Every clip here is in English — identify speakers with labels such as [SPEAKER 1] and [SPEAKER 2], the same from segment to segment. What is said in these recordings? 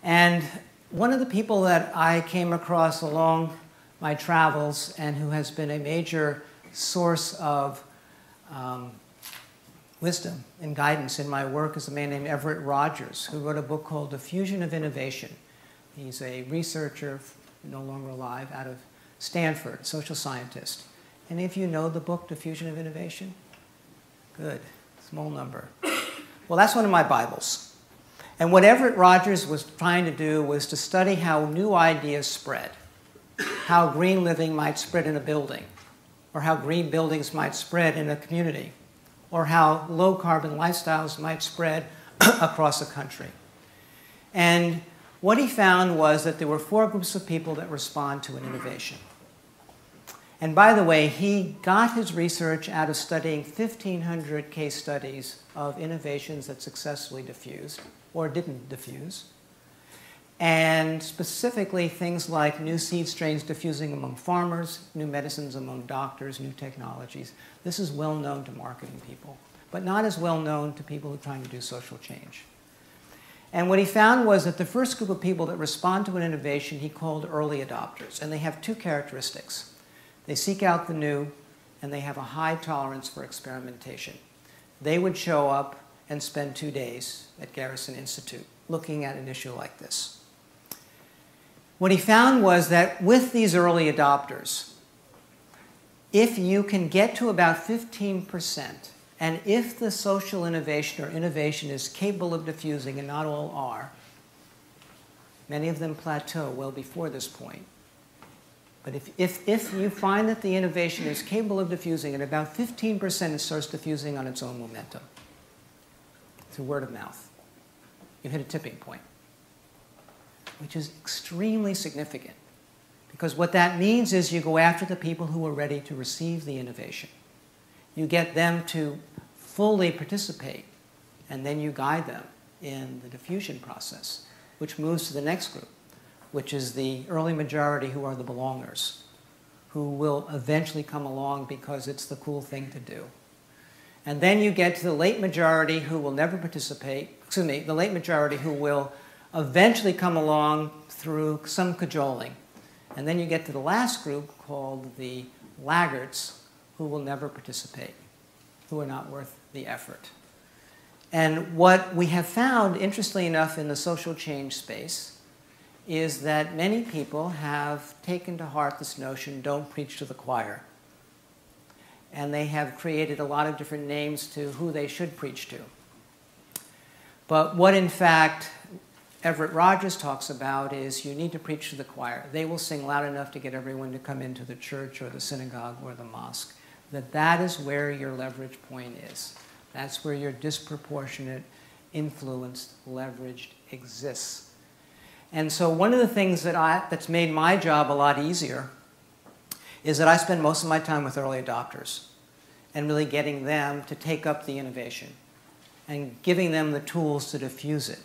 [SPEAKER 1] And one of the people that I came across along my travels and who has been a major source of wisdom and guidance in my work is a man named Everett Roger, who wrote a book called Diffusion of Innovation. He's a researcher, no longer alive, out of Stanford, social scientist. Any of you know the book Diffusion of Innovation? Good, small number. Well, that's one of my Bibles. And what Everett Rogers was trying to do was to study how new ideas spread, how green living might spread in a building, or how green buildings might spread in a community, or how low-carbon lifestyles might spread across a country. And what he found was that there were 4 groups of people that respond to an innovation. And by the way, he got his research out of studying 1,500 case studies of innovations that successfully diffused or didn't diffuse, and specifically things like new seed strains diffusing among farmers, new medicines among doctors, new technologies. This is well known to marketing people, but not as well known to people who are trying to do social change. And what he found was that the first group of people that respond to an innovation he called early adopters, and they have 2 characteristics. They seek out the new, and they have a high tolerance for experimentation. They would show up and spend 2 days at Garrison Institute looking at an issue like this. What he found was that with these early adopters, if you can get to about 15%, and if the social innovation or innovation is capable of diffusing, and not all are, many of them plateau well before this point. But if you find that the innovation is capable of diffusing, at about 15% it starts diffusing on its own momentum, through word of mouth, you hit a tipping point, which is extremely significant. Because what that means is you go after the people who are ready to receive the innovation. You get them to fully participate, and then you guide them in the diffusion process, which moves to the next group, which is the early majority who are the belongers, who will eventually come along because it's the cool thing to do. And then you get to the late majority who will never participate, the late majority who will eventually come along through some cajoling. And then you get to the last group called the laggards, who will never participate, who are not worth the effort. And what we have found, interestingly enough, in the social change space is that many people have taken to heart this notion, don't preach to the choir. And they have created a lot of different names to who they should preach to. But what, in fact, Everett Rogers talks about is you need to preach to the choir. They will sing loud enough to get everyone to come into the church or the synagogue or the mosque. That is where your leverage point is. That's where your disproportionate, influenced, leveraged exists. And so one of the things that's made my job a lot easier is that I spend most of my time with early adopters and really getting them to take up the innovation and giving them the tools to diffuse it.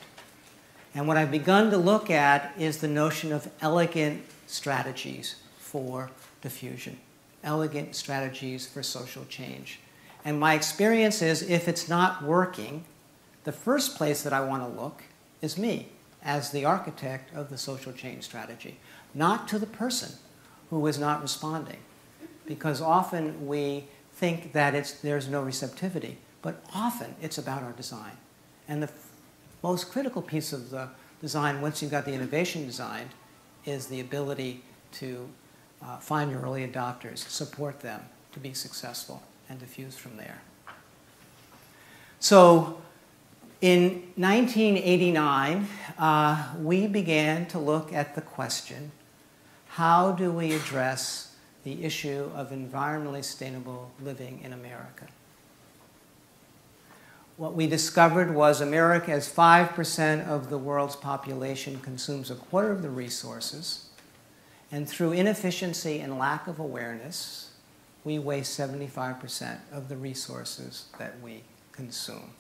[SPEAKER 1] And what I've begun to look at is the notion of elegant strategies for diffusion, elegant strategies for social change. And my experience is if it's not working, the first place that I want to look is me as the architect of the social change strategy, not to the person who is not responding. Because often we think that there's no receptivity, but often it's about our design. And the most critical piece of the design, once you've got the innovation designed, is the ability to find your early adopters, support them to be successful, and diffuse from there. So in 1989, we began to look at the question, how do we address the issue of environmentally sustainable living in America? What we discovered was America, as 5% of the world's population, consumes a quarter of the resources, and through inefficiency and lack of awareness, we waste 75% of the resources that we consume.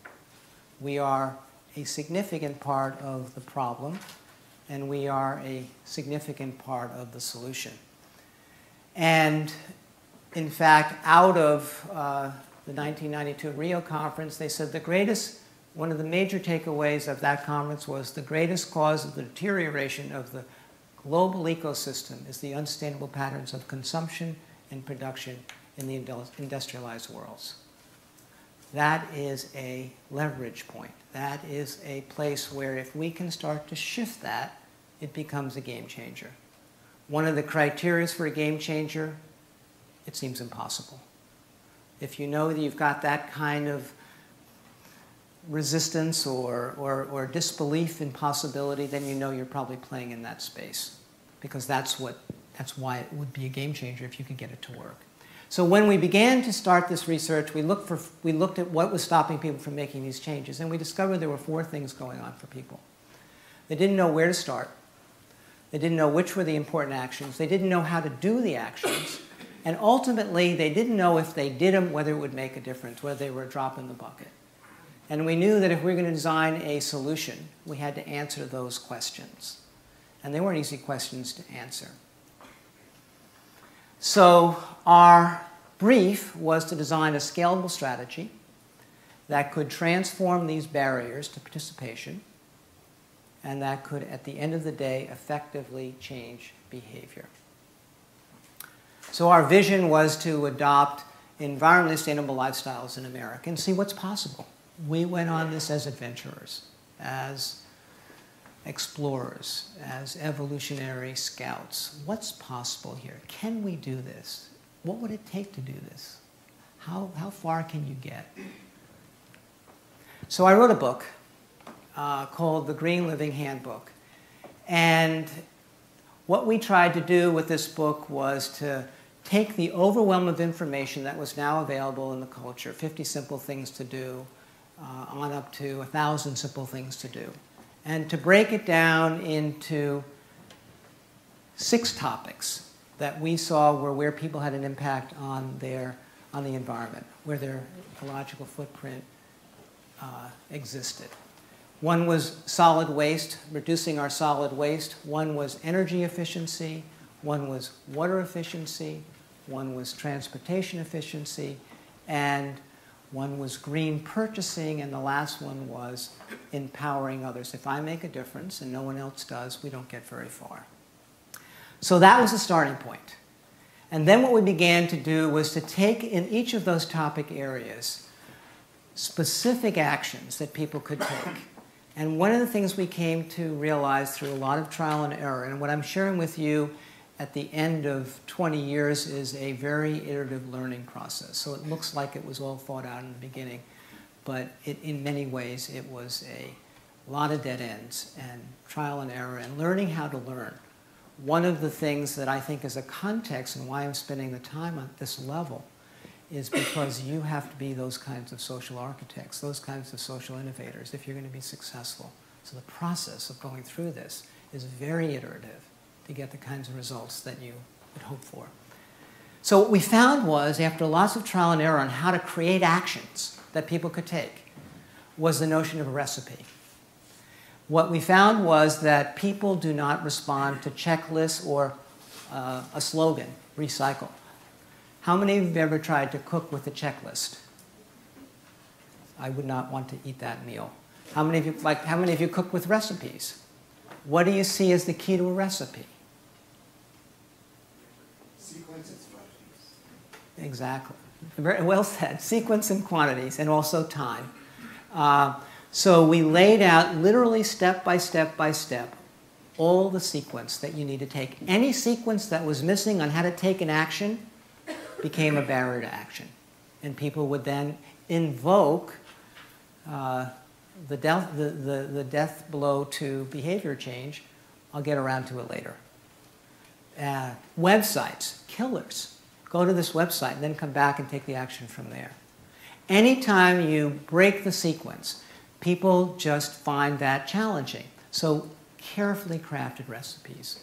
[SPEAKER 1] We are a significant part of the problem, and we are a significant part of the solution. And in fact, out of the 1992 Rio conference, they said the greatest one of the major takeaways of that conference was the greatest cause of the deterioration of the global ecosystem is the unsustainable patterns of consumption and production in the industrialized worlds. That is a leverage point. That is a place where if we can start to shift that, it becomes a game changer. One of the criteria for a game changer, it seems impossible. If you know that you've got that kind of resistance or disbelief in possibility, then you know you're probably playing in that space, because that's why it would be a game changer if you could get it to work. So when we began to start this research, we looked at what was stopping people from making these changes, and we discovered there were 4 things going on for people. They didn't know where to start. They didn't know which were the important actions. They didn't know how to do the actions. And ultimately, they didn't know if they did them, whether it would make a difference, whether they were a drop in the bucket. And we knew that if we were going to design a solution, we had to answer those questions. And they weren't easy questions to answer. So our brief was to design a scalable strategy that could transform these barriers to participation, and that could, at the end of the day, effectively change behavior. So our vision was to adopt environmentally sustainable lifestyles in America and see what's possible. We went on this as adventurers, as explorers, as evolutionary scouts. What's possible here? Can we do this? What would it take to do this? How far can you get? So I wrote a book called The Green Living Handbook. And what we tried to do with this book was to take the overwhelm of information that was now available in the culture, 50 simple things to do, on up to 1,000 simple things to do, and to break it down into 6 topics that we saw were where people had an impact on the environment, where their ecological footprint existed. One was solid waste, reducing our solid waste. One was energy efficiency. One was water efficiency. One was transportation efficiency. And one was green purchasing. And the last one was empowering others. If I make a difference and no one else does, we don't get very far. So that was the starting point. And then what we began to do was to take in each of those topic areas specific actions that people could take. And one of the things we came to realize through a lot of trial and error, and what I'm sharing with you at the end of 20 years is a very iterative learning process. So it looks like it was all thought out in the beginning, but in many ways it was a lot of dead ends and trial and error and learning how to learn. One of the things that I think is a context and why I'm spending the time on this level is because you have to be those kinds of social architects, those kinds of social innovators if you're going to be successful. So the process of going through this is very iterative to get the kinds of results that you would hope for. So what we found was, after lots of trial and error on how to create actions that people could take, was the notion of a recipe. What we found was that people do not respond to checklists or a slogan, recycle. How many of you have ever tried to cook with a checklist? I would not want to eat that meal. How many of you cook with recipes? What do you see as the key to a recipe?
[SPEAKER 2] Sequence and quantities.
[SPEAKER 1] Exactly. Very well said. Sequence and quantities, and also time. So we laid out literally step by step by step all the sequence that you need to take. Any sequence that was missing on how to take an action became a barrier to action. And people would then invoke the death blow to behavior change. I'll get around to it later. Websites, killers. Go to this website and then come back and take the action from there. Anytime you break the sequence, people just find that challenging. So carefully crafted recipes.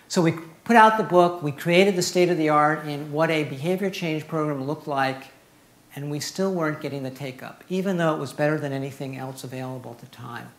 [SPEAKER 1] So we put out the book, we created the state-of-the-art in what a behavior change program looked like, and we still weren't getting the take-up, even though it was better than anything else available at the time.